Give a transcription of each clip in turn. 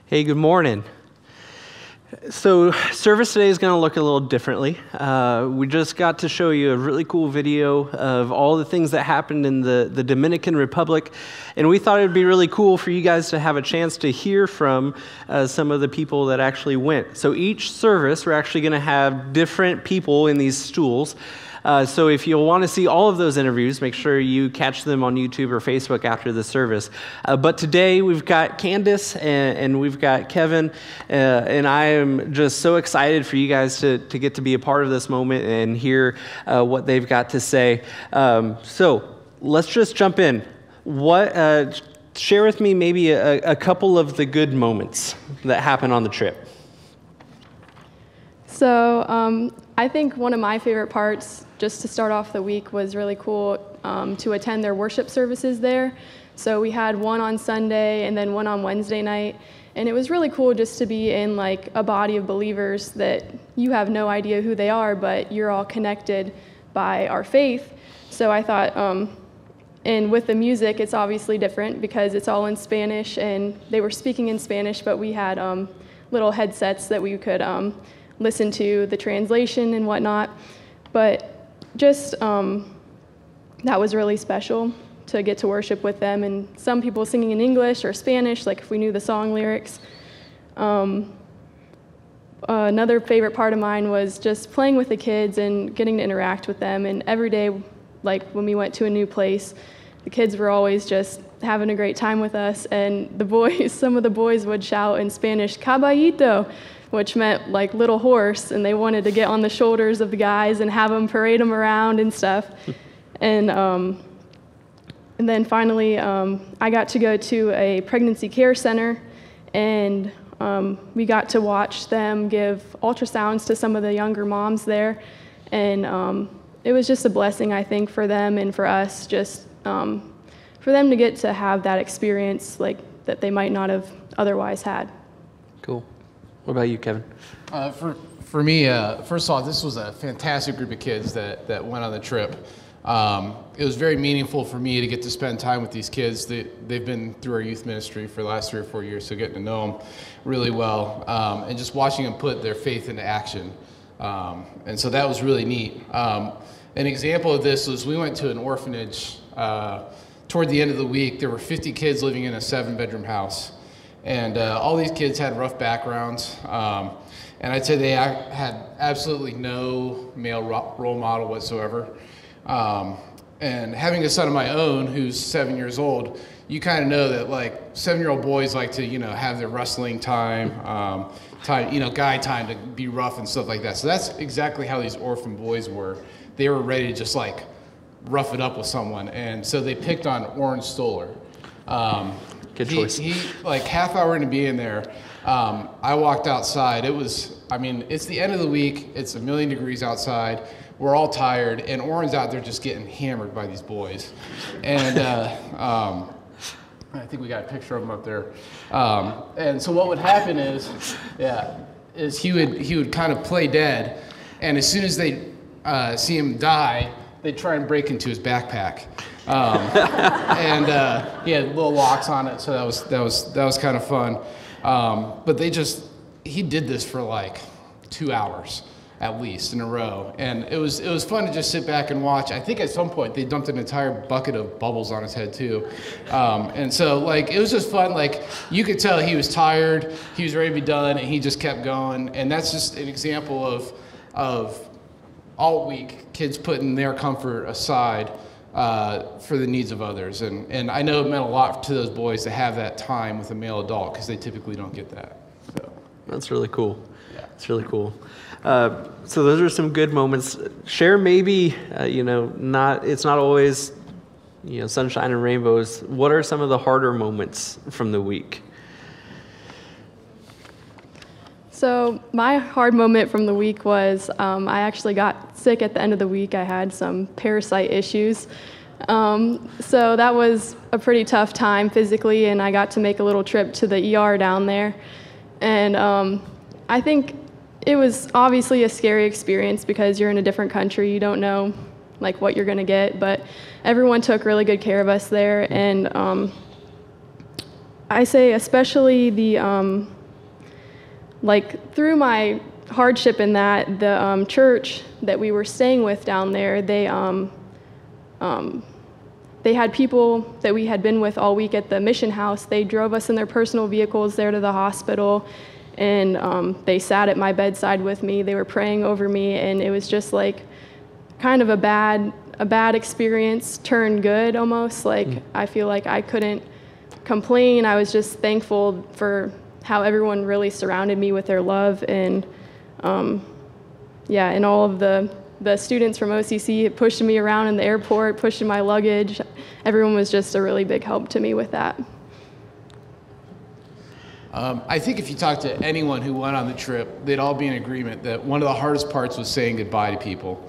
Hey, good morning. So service today is going to look a little differently. We just got to show you a really cool video of all the things that happened in the Dominican Republic, and we thought it would be really cool for you guys to have a chance to hear from some of the people that actually went. So each service, we're actually going to have different people in these stools. So if you'll want to see all of those interviews, make sure you catch them on YouTube or Facebook after the service. But today we've got Candace and we've got Kevin, and I am just so excited for you guys to get to be a part of this moment and hear what they've got to say. So let's just jump in. Share with me maybe a couple of the good moments that happened on the trip. So I think one of my favorite parts, just to start off the week, was really cool to attend their worship services there. So we had one on Sunday and then one on Wednesday night, and it was really cool just to be in like a body of believers that you have no idea who they are, but you're all connected by our faith. So I thought, and with the music, it's obviously different because it's all in Spanish, and they were speaking in Spanish, but we had little headsets that we could listen to the translation and whatnot. But just that was really special to get to worship with them, and some people singing in English or Spanish, like if we knew the song lyrics. Another favorite part of mine was just playing with the kids and getting to interact with them. And every day, like when we went to a new place, the kids were always just having a great time with us, and the boys, some of the boys would shout in Spanish, "Caballito," which meant like little horse, and they wanted to get on the shoulders of the guys and have them parade them around and stuff. And then finally, I got to go to a pregnancy care center, and we got to watch them give ultrasounds to some of the younger moms there. And it was just a blessing, I think, for them and for us, just for them to get to have that experience like that they might not have otherwise had. Cool. What about you, Kevin? For me, first of all, this was a fantastic group of kids that went on the trip. It was very meaningful for me to get to spend time with these kids. They've been through our youth ministry for the last 3 or 4 years, so getting to know them really well, and just watching them put their faith into action. And so that was really neat. An example of this was we went to an orphanage toward the end of the week. There were 50 kids living in a 7-bedroom house. And all these kids had rough backgrounds, and I'd say they had absolutely no male role model whatsoever. And having a son of my own who's 7 years old, you kind of know that like 7-year-old boys like to have their wrestling time, guy time to be rough and stuff like that. So that's exactly how these orphan boys were. They were ready to just like rough it up with someone, and so they picked on Orange Stoller. Good choice. He like half hour into being there, I walked outside. It's the end of the week. It's 1,000,000 degrees outside. We're all tired, and Oren's out there just getting hammered by these boys. And I think we got a picture of him up there. And so what would happen is he would kind of play dead, and as soon as they see him die, they'd try and break into his backpack. And he had little locks on it, so that was kind of fun. But he did this for like 2 hours at least in a row, and it was fun to just sit back and watch. I think at some point they dumped an entire bucket of bubbles on his head too, and so like it was just fun. Like you could tell he was tired, he was ready to be done, and he just kept going. And that's just an example of all week kids putting their comfort aside for the needs of others. And I know it meant a lot to those boys to have that time with a male adult, because they typically don't get that. So That's really cool. Yeah. It's really cool. So those are some good moments. Share maybe, it's not always, sunshine and rainbows. What are some of the harder moments from the week? So my hard moment from the week was I actually got sick at the end of the week. I had some parasite issues. So that was a pretty tough time physically, and I got to make a little trip to the ER down there. And I think it was obviously a scary experience because you're in a different country. You don't know like what you're going to get, but everyone took really good care of us there. And I say especially the, like through my hardship in that, the church that we were staying with down there, they had people that we had been with all week at the mission house. They drove us in their personal vehicles there to the hospital, and they sat at my bedside with me. They were praying over me, and it was just like kind of a bad experience turned good almost. Like I feel like I couldn't complain. I was just thankful for how everyone really surrounded me with their love, and and all of the students from OCC pushing me around in the airport, pushing my luggage. Everyone was just a really big help to me with that. I think if you talk to anyone who went on the trip, they'd all be in agreement that one of the hardest parts was saying goodbye to people.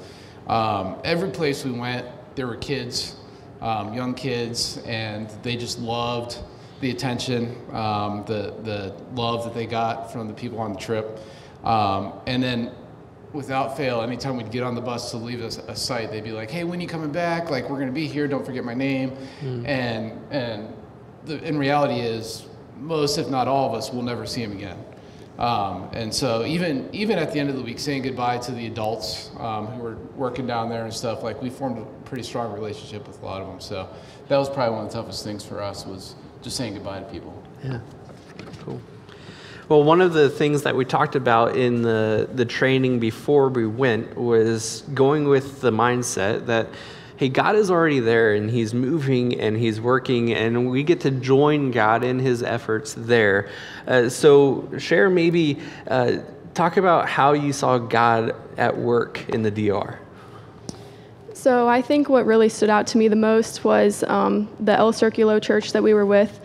Every place we went, there were kids, young kids, and they just loved the attention, the love that they got from the people on the trip. And then without fail, anytime we'd get on the bus to leave a site, they'd be like, hey, when are you coming back? Like, we're going to be here. Don't forget my name. And in reality is most, if not all of us, will never see him again. And so even at the end of the week, saying goodbye to the adults who were working down there and stuff, like we formed a pretty strong relationship with a lot of them. So that was probably one of the toughest things for us, was just saying goodbye to people. Yeah, cool. Well, one of the things that we talked about in the training before we went was going with the mindset that, hey, God is already there and he's moving and he's working, and we get to join God in his efforts there. So share maybe, talk about how you saw God at work in the DR. So I think what really stood out to me the most was the El Circulo church that we were with.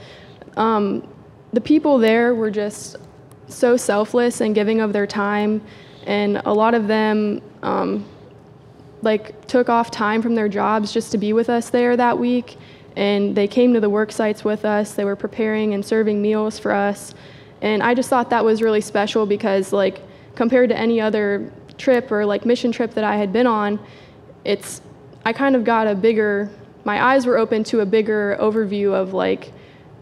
The people there were just so selfless and giving of their time, and a lot of them took off time from their jobs just to be with us there that week, and they came to the work sites with us. They were preparing and serving meals for us, and I just thought that was really special because, like, compared to any other trip or like mission trip that I had been on, I kind of got my eyes were open to a bigger overview of like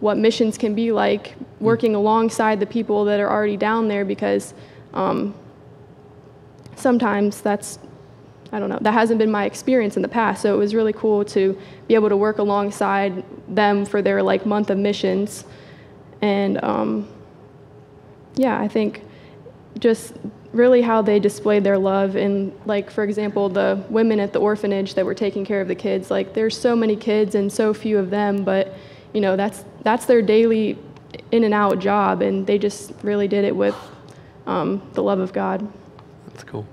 what missions can be like, working alongside the people that are already down there, because sometimes that hasn't been my experience in the past. So it was really cool to be able to work alongside them for their like month of missions. And I think just really how they displayed their love. And like, for example, the women at the orphanage that were taking care of the kids, like there's so many kids and so few of them, but you know, that's their daily in and out job, and they just really did it with the love of God. That's cool.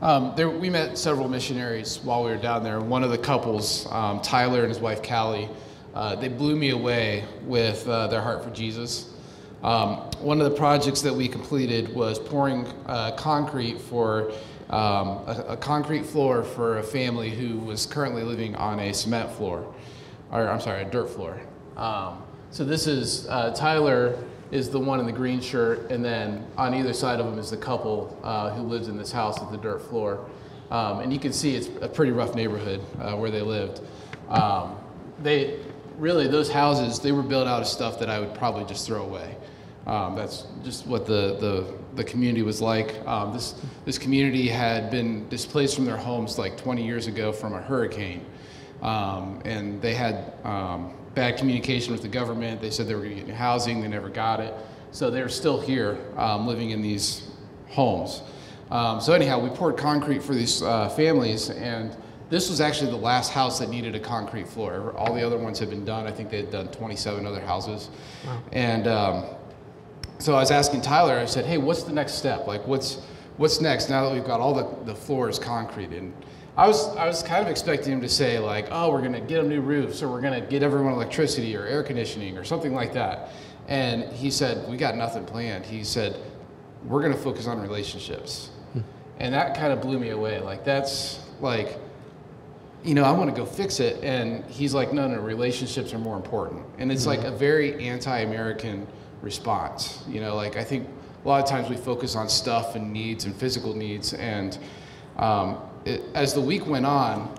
We met several missionaries while we were down there. One of the couples, Tyler and his wife Callie, they blew me away with their heart for Jesus. One of the projects that we completed was pouring concrete for a concrete floor for a family who was currently living on a cement floor, a dirt floor. So this is Tyler is the one in the green shirt, and then on either side of him is the couple who lives in this house with the dirt floor. And you can see it's a pretty rough neighborhood where they lived. Those houses, they were built out of stuff that I would probably just throw away. That's just what the community was like. This community had been displaced from their homes like 20 years ago from a hurricane. And they had bad communication with the government. They said they were going to get new housing. They never got it. So they're still here living in these homes. So anyhow, we poured concrete for these families, and this was actually the last house that needed a concrete floor. All the other ones had been done. I think they had done 27 other houses. Wow. And so I was asking Tyler, I said, hey, what's the next step? Like, what's next now that we've got all the floors concrete? And I was kind of expecting him to say like, oh, we're gonna get them new roofs, or we're gonna get everyone electricity or air conditioning or something like that. And he said, we got nothing planned. He said, we're gonna focus on relationships. And that kind of blew me away. Like, that's like, I wanna go fix it. And he's like, no, relationships are more important. And it's like a very anti-American response. Like, I think a lot of times we focus on stuff and needs and physical needs, and as the week went on,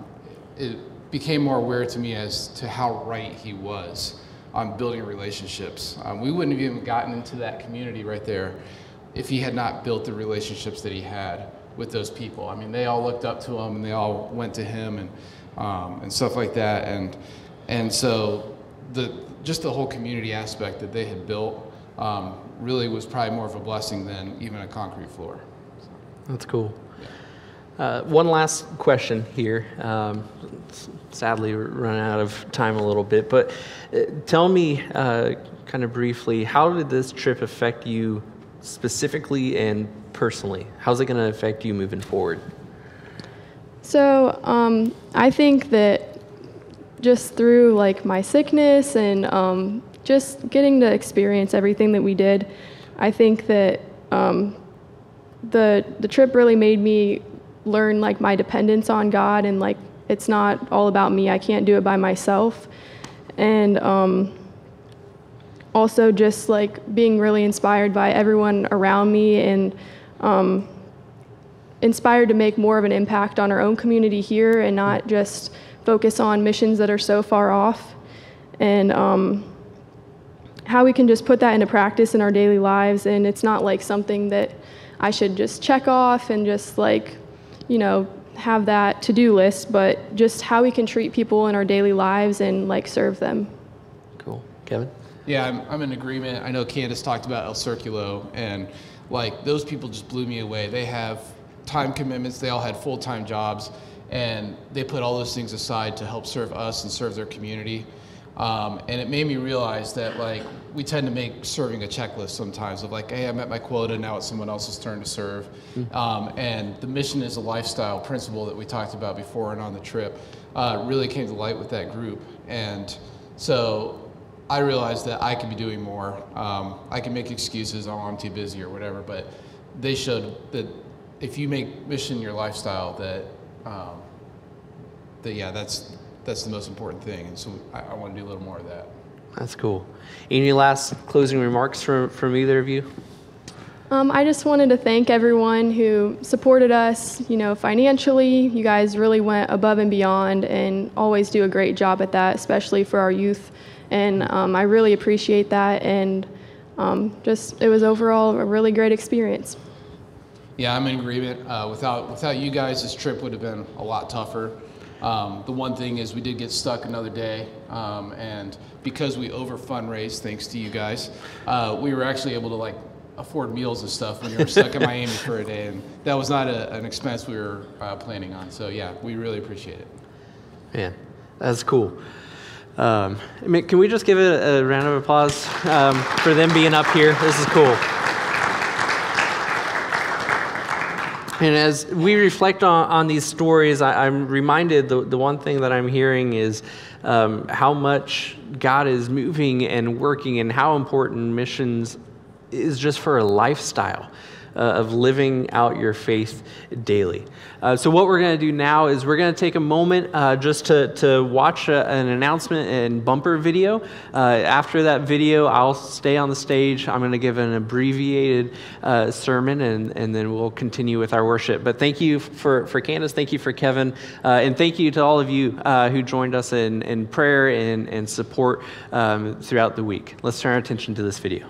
it became more aware to me as to how right he was. on building relationships. We wouldn't have even gotten into that community right there if he had not built the relationships that he had with those people. I mean, they all looked up to him, and they all went to him, and stuff like that. And so just the whole community aspect that they had built really was probably more of a blessing than even a concrete floor. So. That's cool. One last question here. Sadly, we're running out of time a little bit, but tell me kind of briefly, how did this trip affect you specifically and personally? How's it going to affect you moving forward? So I think that just through like my sickness and just getting to experience everything that we did, I think that the trip really made me learn like my dependence on God, and like it's not all about me. I can't do it by myself. And also just like being really inspired by everyone around me, and inspired to make more of an impact on our own community here and not just focus on missions that are so far off, and how we can just put that into practice in our daily lives. And it's not like something that I should just check off and just like, you know, have that to-do list, but just how we can treat people in our daily lives and like serve them. Cool. Kevin? Yeah, I'm in agreement. I know Candace talked about El Circulo, and like those people just blew me away. They have time commitments. They all had full-time jobs, and they put all those things aside to help serve us and serve their community. And it made me realize that like we tend to make serving a checklist sometimes of like, hey, I met my quota, now it's someone else's turn to serve. And the mission is a lifestyle principle that we talked about before and on the trip really came to light with that group. And so I realized that I could be doing more. I can make excuses, oh, I'm too busy or whatever, but they showed that if you make mission your lifestyle, that yeah, that's the most important thing. And so I want to do a little more of that. That's cool. Any last closing remarks from either of you? I just wanted to thank everyone who supported us, you know, financially. You guys really went above and beyond and always do a great job at that, especially for our youth. And I really appreciate that. And it was overall a really great experience. Yeah, I'm in agreement. Without you guys, this trip would have been a lot tougher. The one thing is we did get stuck another day, and because we over fundraised, thanks to you guys, we were actually able to like afford meals and stuff when we were stuck in Miami for a day, and that was not an expense we were planning on. So yeah, we really appreciate it. Man, that's cool. I mean, can we just give it a round of applause for them being up here? This is cool. And as we reflect on these stories, I'm reminded the one thing that I'm hearing is how much God is moving and working, and how important missions is just for a lifestyle of living out your faith daily. So what we're going to do now is we're going to take a moment just to watch an announcement and bumper video. After that video, I'll stay on the stage. I'm going to give an abbreviated sermon, and then we'll continue with our worship. But thank you for Candace, thank you for Kevin, and thank you to all of you who joined us in prayer and support throughout the week. Let's turn our attention to this video.